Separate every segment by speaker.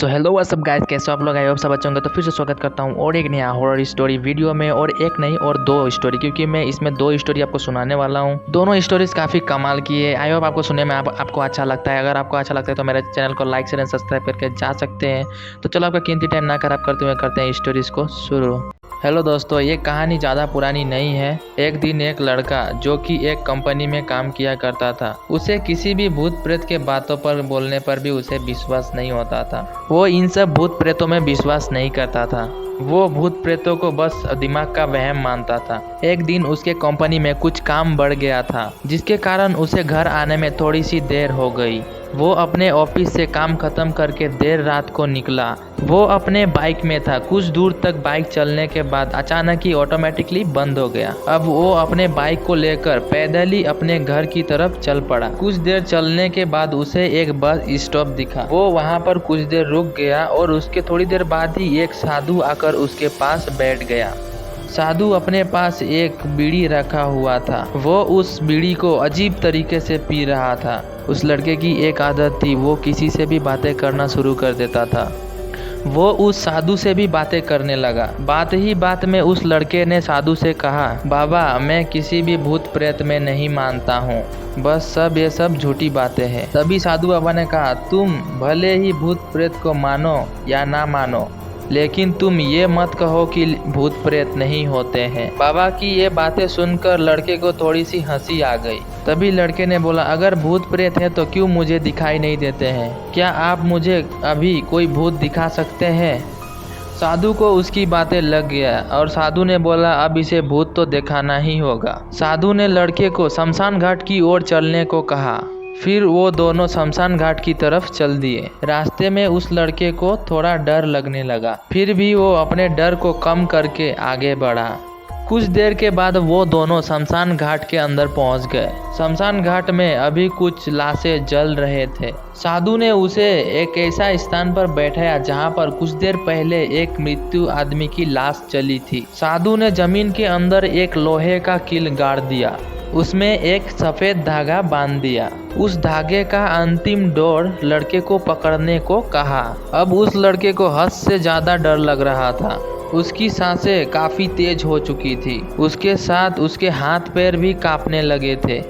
Speaker 1: So hello what's up guys, कैसे हो आप लोग? आई होप सब अच्छे होंगे। तो फिर से स्वागत करता हूँ और एक नया हॉरर स्टोरी वीडियो में, और एक नहीं और दो स्टोरी, क्योंकि मैं इसमें दो स्टोरी आपको सुनाने वाला हूँ। दोनों स्टोरीज काफ़ी कमाल की है। आई होप आपको सुनने में आपको अच्छा लगता है। अगर आपको अच्छा लगता है तो मेरे चैनल को लाइक शेयर एंड सब्सक्राइब करके जा सकते हैं। तो चलो आपका कीमती टाइम ना खराब करते हैं स्टोरीज को शुरू। हेलो दोस्तों, ये कहानी ज़्यादा पुरानी नहीं है। एक दिन एक लड़का जो कि एक कंपनी में काम किया करता था, उसे किसी भी भूत प्रेत के बातों पर बोलने पर भी उसे विश्वास नहीं होता था। वो इन सब भूत प्रेतों में विश्वास नहीं करता था। वो भूत प्रेतों को बस दिमाग का वहम मानता था। एक दिन उसके कंपनी में कुछ काम बढ़ गया था, जिसके कारण उसे घर आने में थोड़ी सी देर हो गई। वो अपने ऑफिस से काम खत्म करके देर रात को निकला। वो अपने बाइक में था। कुछ दूर तक बाइक चलने के बाद अचानक ही ऑटोमेटिकली बंद हो गया। अब वो अपने बाइक को लेकर पैदल ही अपने घर की तरफ चल पड़ा। कुछ देर चलने के बाद उसे एक बस स्टॉप दिखा। वो वहाँ पर कुछ देर रुक गया और उसके थोड़ी देर बाद ही एक साधु आकर उसके पास बैठ गया। साधु अपने पास एक बीड़ी रखा हुआ था। वो उस बीड़ी को अजीब तरीके से पी रहा था। उस लड़के की एक आदत थी, वो किसी से भी बातें करना शुरू कर देता था। वो उस साधु से भी बातें करने लगा। बात ही बात में उस लड़के ने साधु से कहा, बाबा मैं किसी भी भूत प्रेत में नहीं मानता हूँ, बस ये सब झूठी बातें हैं। तभी साधु बाबा ने कहा, तुम भले ही भूत प्रेत को मानो या ना मानो, लेकिन तुम ये मत कहो कि भूत प्रेत नहीं होते हैं। बाबा की ये बातें सुनकर लड़के को थोड़ी सी हंसी आ गई। तभी लड़के ने बोला, अगर भूत प्रेत है तो क्यों मुझे दिखाई नहीं देते हैं? क्या आप मुझे अभी कोई भूत दिखा सकते हैं? साधु को उसकी बातें लग गया और साधु ने बोला, अब इसे भूत तो दिखाना ही होगा। साधु ने लड़के को शमशान घाट की ओर चलने को कहा। फिर वो दोनों शमशान घाट की तरफ चल दिए। रास्ते में उस लड़के को थोड़ा डर लगने लगा, फिर भी वो अपने डर को कम करके आगे बढ़ा। कुछ देर के बाद वो दोनों शमशान घाट के अंदर पहुंच गए। शमशान घाट में अभी कुछ लाशें जल रहे थे। साधु ने उसे एक ऐसा स्थान पर बैठाया जहां पर कुछ देर पहले एक मृत्यु आदमी की लाश जली थी। साधु ने जमीन के अंदर एक लोहे का कील गाड़ दिया। उसमें एक सफेद धागा बांध दिया। उस धागे का अंतिम डोर लड़के को पकड़ने को कहा। अब उस लड़के को हद से ज्यादा डर लग रहा था। उसकी सांसें काफी तेज हो चुकी थी। उसके साथ उसके हाथ पैर भी कांपने लगे थे।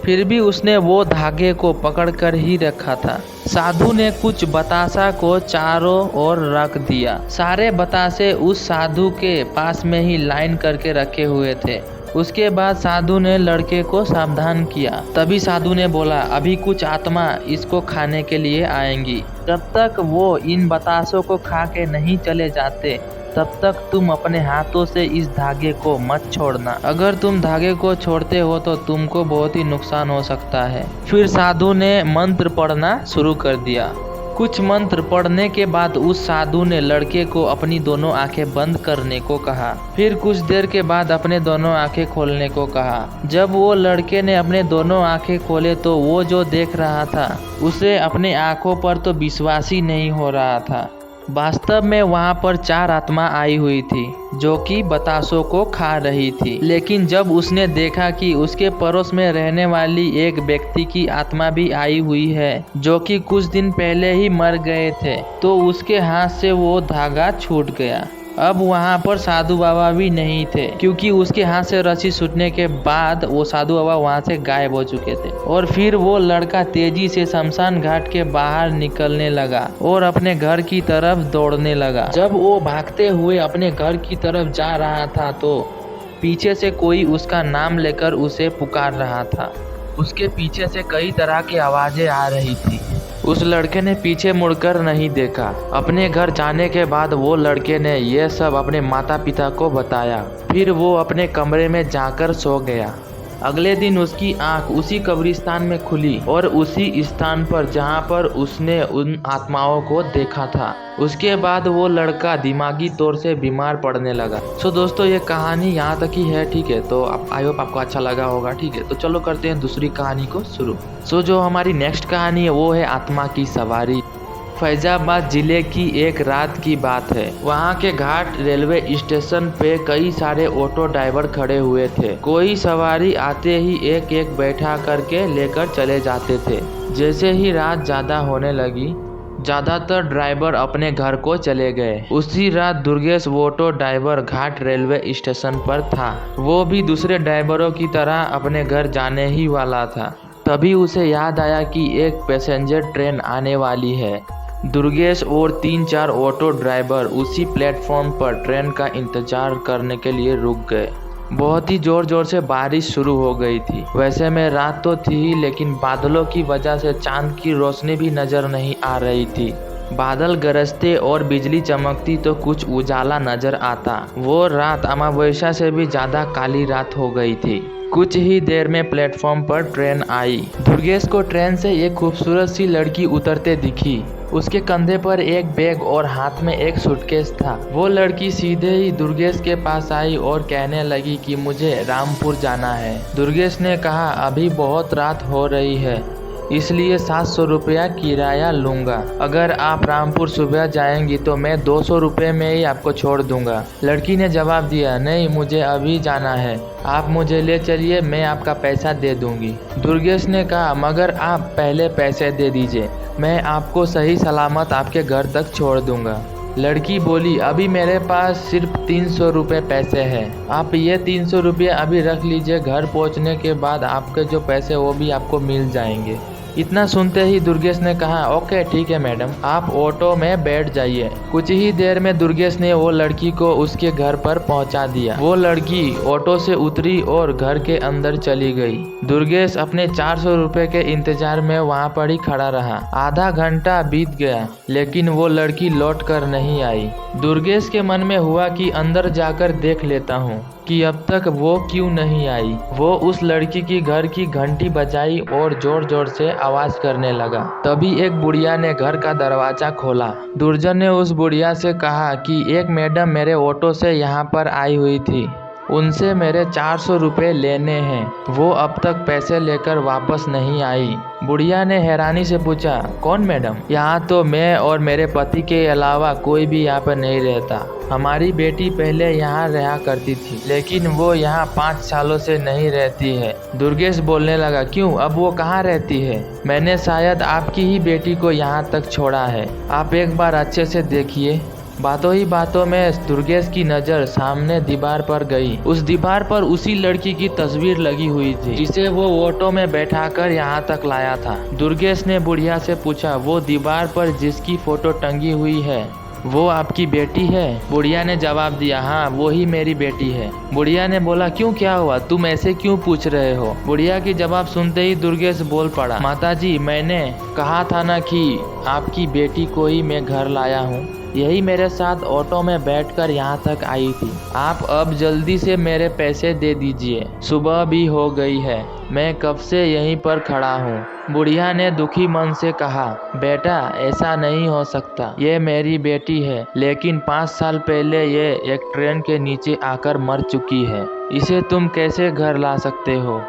Speaker 1: फिर भी उसने वो धागे को पकड़कर ही रखा था। साधु ने कुछ बतासा को चारों ओर रख दिया। सारे बतासे उस साधु के पास में ही लाइन करके रखे हुए थे। उसके बाद साधु ने लड़के को सावधान किया। तभी साधु ने बोला, अभी कुछ आत्मा इसको खाने के लिए आएंगी। जब तक वो इन बतासों को खा के नहीं चले जाते, तब तक तुम अपने हाथों से इस धागे को मत छोड़ना। अगर तुम धागे को छोड़ते हो तो तुमको बहुत ही नुकसान हो सकता है। फिर साधु ने मंत्र पढ़ना शुरू कर दिया। कुछ मंत्र पढ़ने के बाद उस साधु ने लड़के को अपनी दोनों आंखें बंद करने को कहा। फिर कुछ देर के बाद अपने दोनों आंखें खोलने को कहा। जब वो लड़के ने अपने दोनों आंखें खोले तो वो जो देख रहा था, उसे अपने आंखों पर तो विश्वास ही नहीं हो रहा था। वास्तव में वहाँ पर 4 आत्मा आई हुई थी जो कि बतासों को खा रही थी। लेकिन जब उसने देखा कि उसके पड़ोस में रहने वाली एक व्यक्ति की आत्मा भी आई हुई है जो कि कुछ दिन पहले ही मर गए थे, तो उसके हाथ से वो धागा छूट गया। अब वहाँ पर साधु बाबा भी नहीं थे, क्योंकि उसके हाथ से रस्सी छूटने के बाद वो साधु बाबा वहाँ से गायब हो चुके थे। और फिर वो लड़का तेजी से शमशान घाट के बाहर निकलने लगा और अपने घर की तरफ दौड़ने लगा। जब वो भागते हुए अपने घर की तरफ जा रहा था तो पीछे से कोई उसका नाम लेकर उसे पुकार रहा था। उसके पीछे से कई तरह की आवाजें आ रही थी। उस लड़के ने पीछे मुड़कर नहीं देखा। अपने घर जाने के बाद वो लड़के ने ये सब अपने माता पिता को बताया। फिर वो अपने कमरे में जाकर सो गया। अगले दिन उसकी आंख उसी कब्रिस्तान में खुली और उसी स्थान पर जहां पर उसने उन आत्माओं को देखा था। उसके बाद वो लड़का दिमागी तौर से बीमार पड़ने लगा। सो दोस्तों, ये कहानी यहाँ तक ही है, ठीक है। तो आई होप आपको अच्छा लगा होगा, ठीक है। तो चलो करते हैं दूसरी कहानी को शुरू। सो जो हमारी नेक्स्ट कहानी है वो है आत्मा की सवारी। फैजाबाद जिले की एक रात की बात है। वहाँ के घाट रेलवे स्टेशन पे कई सारे ऑटो ड्राइवर खड़े हुए थे। कोई सवारी आते ही एक एक बैठा करके लेकर चले जाते थे। जैसे ही रात ज़्यादा होने लगी, ज्यादातर ड्राइवर अपने घर को चले गए। उसी रात दुर्गेश ऑटो ड्राइवर घाट रेलवे स्टेशन पर था। वो भी दूसरे ड्राइवरों की तरह अपने घर जाने ही वाला था। तभी उसे याद आया कि एक पैसेंजर ट्रेन आने वाली है। दुर्गेश और 3-4 ऑटो ड्राइवर उसी प्लेटफॉर्म पर ट्रेन का इंतजार करने के लिए रुक गए। बहुत ही जोर जोर से बारिश शुरू हो गई थी। वैसे में रात तो थी ही, लेकिन बादलों की वजह से चांद की रोशनी भी नजर नहीं आ रही थी। बादल गरजते और बिजली चमकती तो कुछ उजाला नजर आता। वो रात अमावस्या से भी ज्यादा काली रात हो गई थी। कुछ ही देर में प्लेटफॉर्म पर ट्रेन आई। दुर्गेश को ट्रेन से एक खूबसूरत सी लड़की उतरते दिखी। उसके कंधे पर एक बैग और हाथ में एक सूटकेस था। वो लड़की सीधे ही दुर्गेश के पास आई और कहने लगी कि मुझे रामपुर जाना है। दुर्गेश ने कहा अभी बहुत रात हो रही है, इसलिए 700 रुपया किराया लूँगा। अगर आप रामपुर सुबह जाएंगी तो मैं 200 रुपये में ही आपको छोड़ दूँगा। लड़की ने जवाब दिया, नहीं मुझे अभी जाना है, आप मुझे ले चलिए, मैं आपका पैसा दे दूँगी। दुर्गेश ने कहा मगर आप पहले पैसे दे दीजिए, मैं आपको सही सलामत आपके घर तक छोड़ दूँगा। लड़की बोली अभी मेरे पास सिर्फ 300 रुपये पैसे हैं, आप ये 300 रुपये अभी रख लीजिए, घर पहुंचने के बाद आपके जो पैसे वो भी आपको मिल जाएंगे। इतना सुनते ही दुर्गेश ने कहा ओके ठीक है मैडम, आप ऑटो में बैठ जाइए। कुछ ही देर में दुर्गेश ने वो लड़की को उसके घर पर पहुंचा दिया। वो लड़की ऑटो से उतरी और घर के अंदर चली गई। दुर्गेश अपने 400 रुपये के इंतजार में वहां पर ही खड़ा रहा। आधा घंटा बीत गया लेकिन वो लड़की लौट कर नहीं आई। दुर्गेश के मन में हुआ कि अंदर जाकर देख लेता हूँ कि अब तक वो क्यों नहीं आई। वो उस लड़की की घर की घंटी बजाई और जोर जोर से आवाज करने लगा। तभी एक बुढ़िया ने घर का दरवाजा खोला। दुर्जन ने उस बुढ़िया से कहा कि एक मैडम मेरे ऑटो से यहाँ पर आई हुई थी, उनसे मेरे 400 रुपये लेने हैं, वो अब तक पैसे लेकर वापस नहीं आई। बुढ़िया ने हैरानी से पूछा कौन मैडम? यहाँ तो मैं और मेरे पति के अलावा कोई भी यहाँ पर नहीं रहता। हमारी बेटी पहले यहाँ रहा करती थी लेकिन वो यहाँ 5 सालों से नहीं रहती है। दुर्गेश बोलने लगा क्यों, अब वो कहाँ रहती है? मैंने शायद आपकी ही बेटी को यहाँ तक छोड़ा है, आप एक बार अच्छे से देखिए। बातों ही बातों में दुर्गेश की नज़र सामने दीवार पर गई। उस दीवार पर उसी लड़की की तस्वीर लगी हुई थी जिसे वो ऑटो में बैठाकर यहाँ तक लाया था। दुर्गेश ने बुढ़िया से पूछा वो दीवार पर जिसकी फोटो टंगी हुई है वो आपकी बेटी है? बुढ़िया ने जवाब दिया हाँ वो ही मेरी बेटी है। बुढ़िया ने बोला क्यों, क्या हुआ, तुम ऐसे क्यों पूछ रहे हो? बुढ़िया की जवाब सुनते ही दुर्गेश बोल पड़ा माताजी मैंने कहा था ना कि आपकी बेटी को ही मैं घर लाया हूँ, यही मेरे साथ ऑटो में बैठकर यहाँ तक आई थी। आप अब जल्दी से मेरे पैसे दे दीजिए, सुबह भी हो गई है, मैं कब से यहीं पर खड़ा हूँ। बुढ़िया ने दुखी मन से कहा बेटा ऐसा नहीं हो सकता, ये मेरी बेटी है लेकिन 5 साल पहले ये एक ट्रेन के नीचे आकर मर चुकी है, इसे तुम कैसे घर ला सकते हो?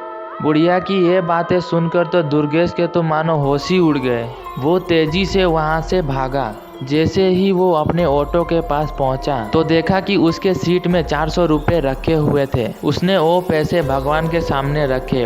Speaker 1: बुढ़िया की ये बातें सुनकर तो दुर्गेश के तो मानो होश ही उड़ गए। वो तेजी से वहाँ से भागा। जैसे ही वो अपने ऑटो के पास पहुंचा तो देखा कि उसके सीट में 400 रुपये रखे हुए थे। उसने वो पैसे भगवान के सामने रखे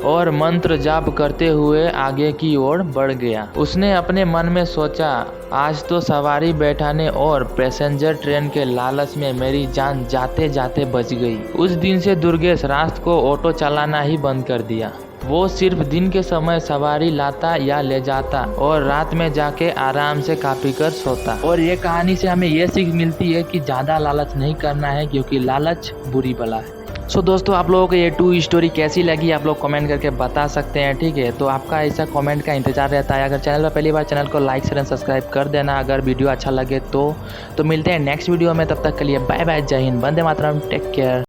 Speaker 1: और मंत्र जाप करते हुए आगे की ओर बढ़ गया। उसने अपने मन में सोचा आज तो सवारी बैठाने और पैसेंजर ट्रेन के लालच में मेरी जान जाते जाते बच गई। उस दिन से दुर्गेश रात को ऑटो चलाना ही बंद कर दिया। वो सिर्फ दिन के समय सवारी लाता या ले जाता और रात में जाके आराम से खा पी कर सोता। और ये कहानी से हमें ये सीख मिलती है कि ज़्यादा लालच नहीं करना है क्योंकि लालच बुरी बला है। सो दोस्तों आप लोगों को ये 2 स्टोरी कैसी लगी आप लोग कमेंट करके बता सकते हैं, ठीक है? तो आपका ऐसा कमेंट का इंतजार रहता है। अगर चैनल पर पहली बार चैनल को लाइक शेयर एंड सब्सक्राइब कर देना अगर वीडियो अच्छा लगे तो मिलते हैं नेक्स्ट वीडियो में। तब तक के लिए बाय बाय, जय हिंद, वंदे मातरम, टेक केयर।